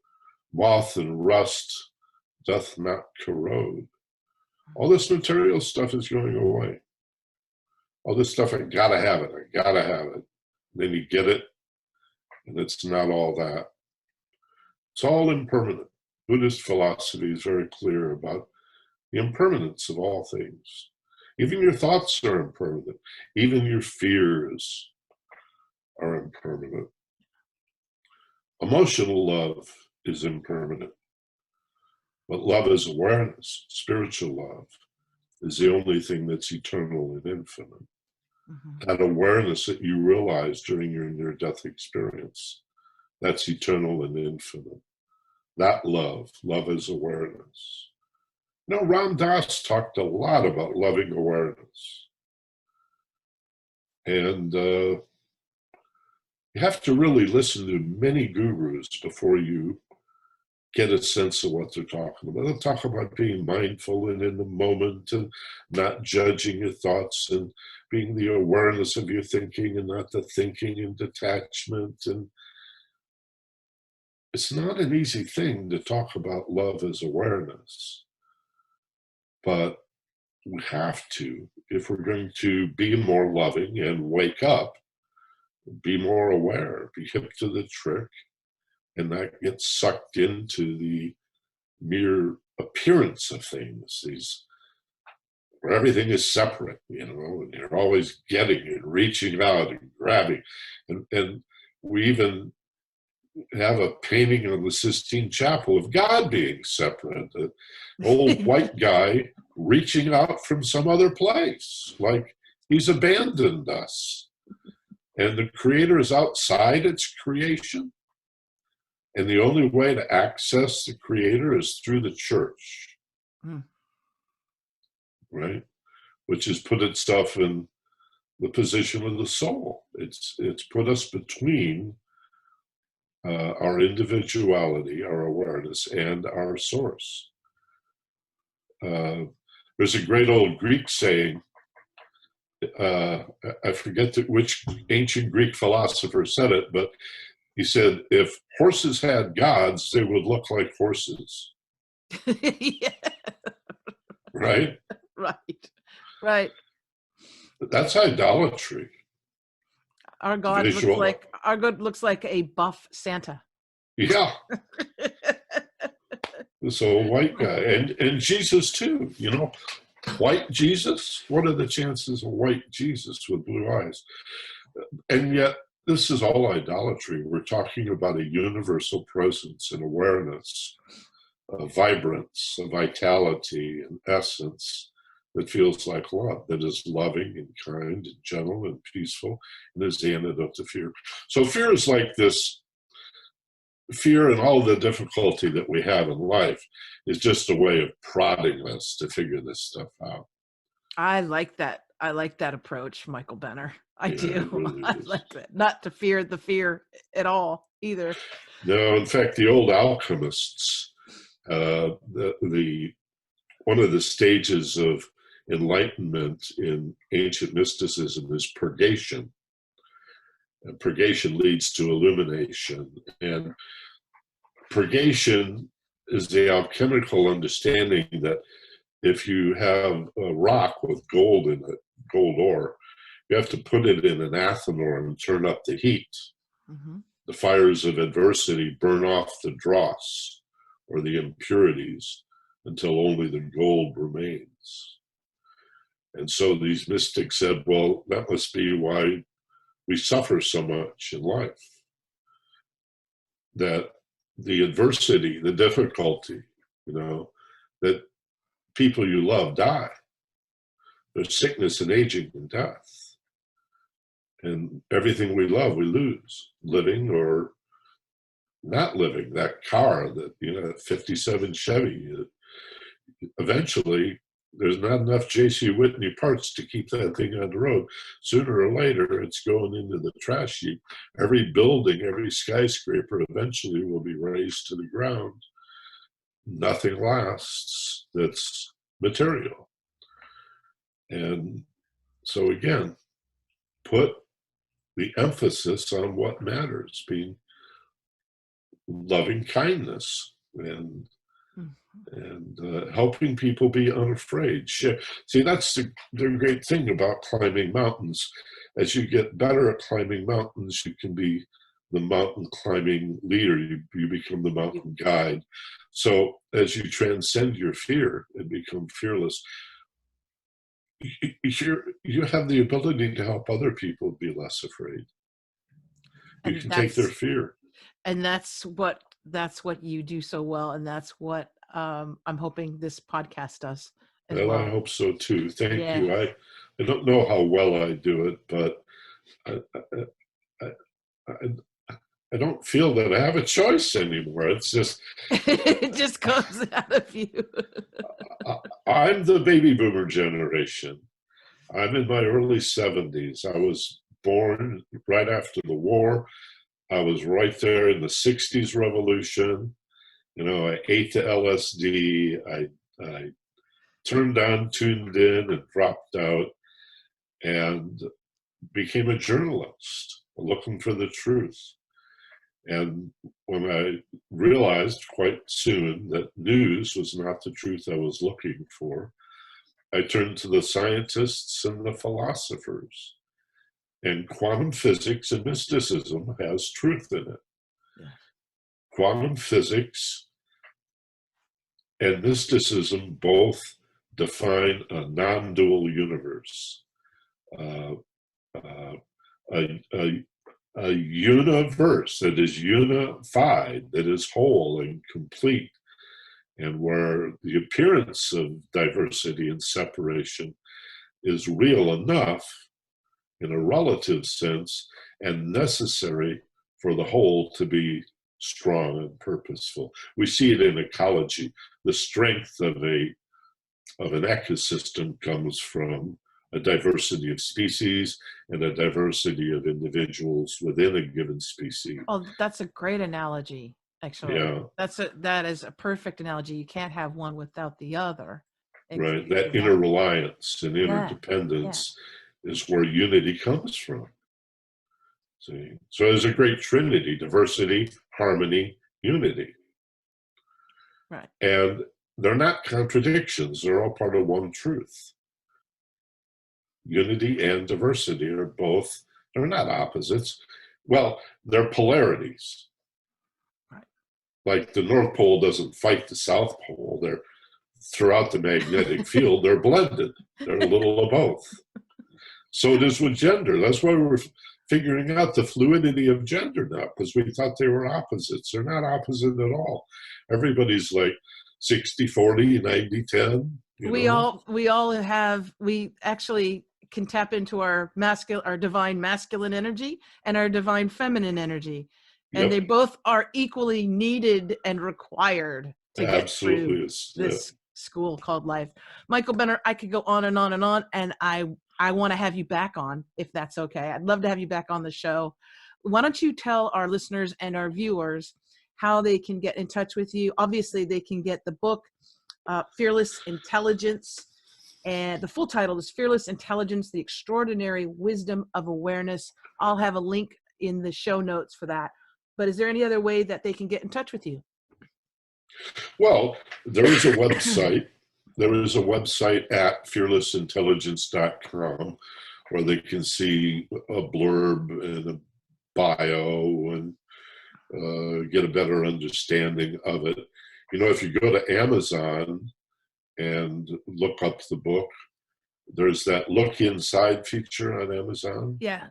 moth and rust doth not corrode. All this material stuff is going away. All this stuff, I gotta have it. And then you get it, and it's not all that. It's all impermanent. Buddhist philosophy is very clear about the impermanence of all things. Even your thoughts are impermanent. Even your fears are impermanent. Emotional love is impermanent. But love is awareness. Spiritual love is the only thing that's eternal and infinite. Mm-hmm. That awareness that you realize during your near-death experience, that's eternal and infinite. That love is awareness. Ram Dass talked a lot about loving awareness. And you have to really listen to many gurus before you get a sense of what they're talking about. They'll talk about being mindful and in the moment and not judging your thoughts and being the awareness of your thinking and not the thinking and detachment. And it's not an easy thing to talk about love as awareness, but we have to, if we're going to be more loving and wake up, be more aware, be hip to the trick, and not get sucked into the mere appearance of things, where everything is separate, and you're always getting and reaching out and grabbing. And we even have a painting of the Sistine Chapel of God being separate, an old white guy reaching out from some other place, like he's abandoned us. And the Creator is outside its creation. And the only way to access the Creator is through the church, right? Which has put itself in the position of the soul. It's put us between our individuality, our awareness, and our source. There's a great old Greek saying, I forget which ancient Greek philosopher said it, but he said, if horses had gods, they would look like horses. Yeah. Right? Right. That's idolatry. Our God looks like a buff Santa. Yeah. This old white guy. And Jesus too, White Jesus? What are the chances of white Jesus with blue eyes? And yet, this is all idolatry. We're talking about a universal presence and awareness, a vibrance, a vitality, an essence that feels like love, that is loving and kind and gentle and peaceful, and is the antidote to fear. So fear is like this. Fear and all the difficulty that we have in life is just a way of prodding us to figure this stuff out. I like that. I like that approach, Michael Benner. I Yeah, do. it really I is. like that. Not to fear the fear at all either. No, in fact, the old alchemists, the one of the stages of enlightenment in ancient mysticism is purgation. And purgation leads to illumination. And purgation is the alchemical understanding that if you have a rock with gold in it, gold ore, you have to put it in an athanor and turn up the heat. Mm-hmm. The fires of adversity burn off the dross or the impurities until only the gold remains. And so these mystics said, well, that must be why we suffer so much in life. That the adversity, the difficulty, that people you love die. There's sickness and aging and death. And everything we love, we lose, living or not living. That car, that 57 Chevy, eventually there's not enough J.C. Whitney parts to keep that thing on the road. Sooner or later, it's going into the trash heap. Every building, every skyscraper eventually will be razed to the ground. Nothing lasts that's material. And so again, put the emphasis on what matters, being loving kindness and helping people be unafraid. See, that's the great thing about climbing mountains. As you get better at climbing mountains, you can be the mountain climbing leader. You become the mountain guide. So as you transcend your fear and become fearless, you have the ability to help other people be less afraid. You And can take their fear. And that's what you do so well, and that's what I'm hoping this podcast does as well. well. I hope so too. Thank you. Yeah. I don't know how well I do it, but I don't feel that I have a choice anymore. It's just it just comes out of you. I'm the baby boomer generation. I'm in my early 70s. I was born right after the war. I was right there in the 60s revolution. I ate the LSD. I turned on, tuned in, and dropped out, and became a journalist looking for the truth. And when I realized quite soon that news was not the truth I was looking for, I turned to the scientists and the philosophers. And quantum physics and mysticism has truth in it. Yeah. Quantum physics and mysticism both define a non-dual universe, uh, a universe that is unified, that is whole and complete, and where the appearance of diversity and separation is real enough in a relative sense and necessary for the whole to be strong and purposeful. We see it in ecology. The strength of an ecosystem comes from a diversity of species and a diversity of individuals within a given species. Oh, that's a great analogy, actually. Yeah. That is a perfect analogy. You can't have one without the other. Right. That interreliance and Yeah. interdependence is where unity comes from. See? So there's a great trinity: diversity, harmony, unity. Right. And they're not contradictions. They're all part of one truth. Unity and diversity are both, they're not opposites. Well, they're polarities. Right. Like the North Pole doesn't fight the South Pole. They're throughout the magnetic field, they're blended. They're a little of both. So it is with gender. That's why we're figuring out the fluidity of gender now, because we thought they were opposites. They're not opposite at all. Everybody's like 60-40, 90-10. We actually can tap into our divine masculine energy and our divine feminine energy. And they both are equally needed and required to get through this school called life. Michael Benner, I could go on and on and on, and I want to have you back on, if that's okay. I'd love to have you back on the show. Why don't you tell our listeners and our viewers how they can get in touch with you? Obviously, they can get the book, Fearless Intelligence, and the full title is Fearless Intelligence, The Extraordinary Wisdom of Awareness. I'll have a link in the show notes for that. But is there any other way that they can get in touch with you? Well, there is a website. There is a website at fearlessintelligence.com where they can see a blurb and a bio and get a better understanding of it. You know, if you go to Amazon and look up the book, there's that look inside feature on Amazon. Yeah.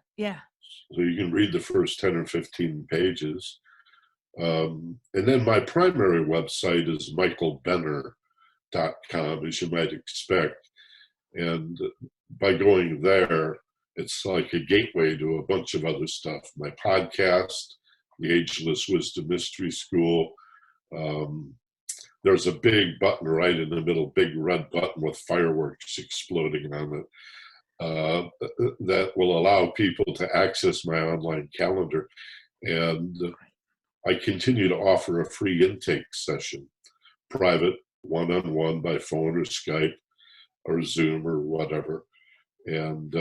So you can read the first 10 or 15 pages. And then my primary website is michaelbenner.com, as you might expect. And by going there, it's like a gateway to a bunch of other stuff. My podcast, the Ageless Wisdom Mystery School. There's a big button right in the middle, big red button with fireworks exploding on it, that will allow people to access my online calendar. And I continue to offer a free intake session, private, one-on-one by phone or Skype or Zoom or whatever. And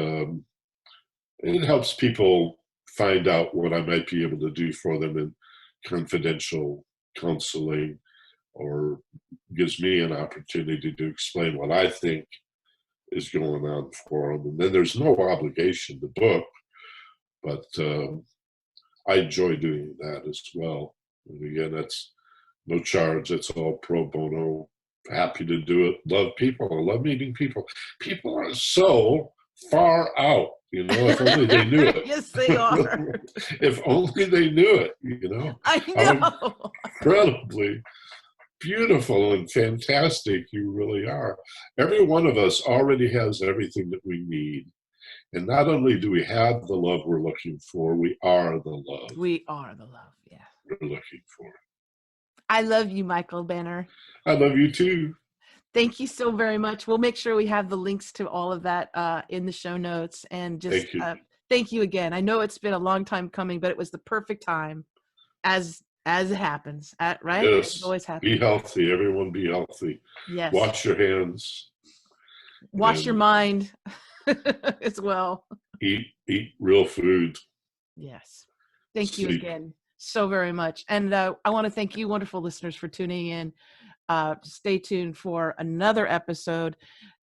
it helps people find out what I might be able to do for them in confidential counseling, or gives me an opportunity to explain what I think is going on for them. And then there's no obligation to book, but I enjoy doing that as well. And again, that's no charge. It's all pro bono. Happy to do it. Love people. I love meeting people. People are so far out, you know, if only they knew it. Yes, they are. If only they knew it, you know. I know. How incredibly beautiful and fantastic you really are. Every one of us already has everything that we need. And not only do we have the love we're looking for, we are the love We are the love, yeah. we're looking for. I love you, Michael Benner. I love you too. Thank you so very much. We'll make sure we have the links to all of that in the show notes. And just thank you again. I know it's been a long time coming, but it was the perfect time, as it happens, right? Yes. It always happens. Be healthy. Everyone be healthy. Yes. Wash your hands. Wash your mind as well. Eat real food. Yes. Thank you again so very much. And I want to thank you, wonderful listeners, for tuning in. Stay tuned for another episode,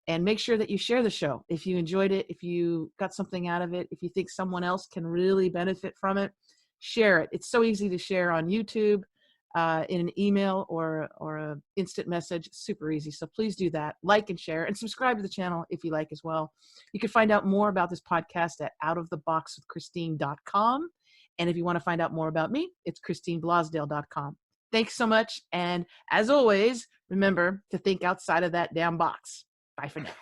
and make sure that you share the show. If you enjoyed it, if you got something out of it, if you think someone else can really benefit from it, share it. It's so easy to share on YouTube, in an email or an instant message. Super easy. So please do that. Like and share, and subscribe to the channel if you like as well. You can find out more about this podcast at outoftheboxwithchristine.com. And if you want to find out more about me, it's christineblosdale.com. Thanks so much. And as always, remember to think outside of that damn box. Bye for now.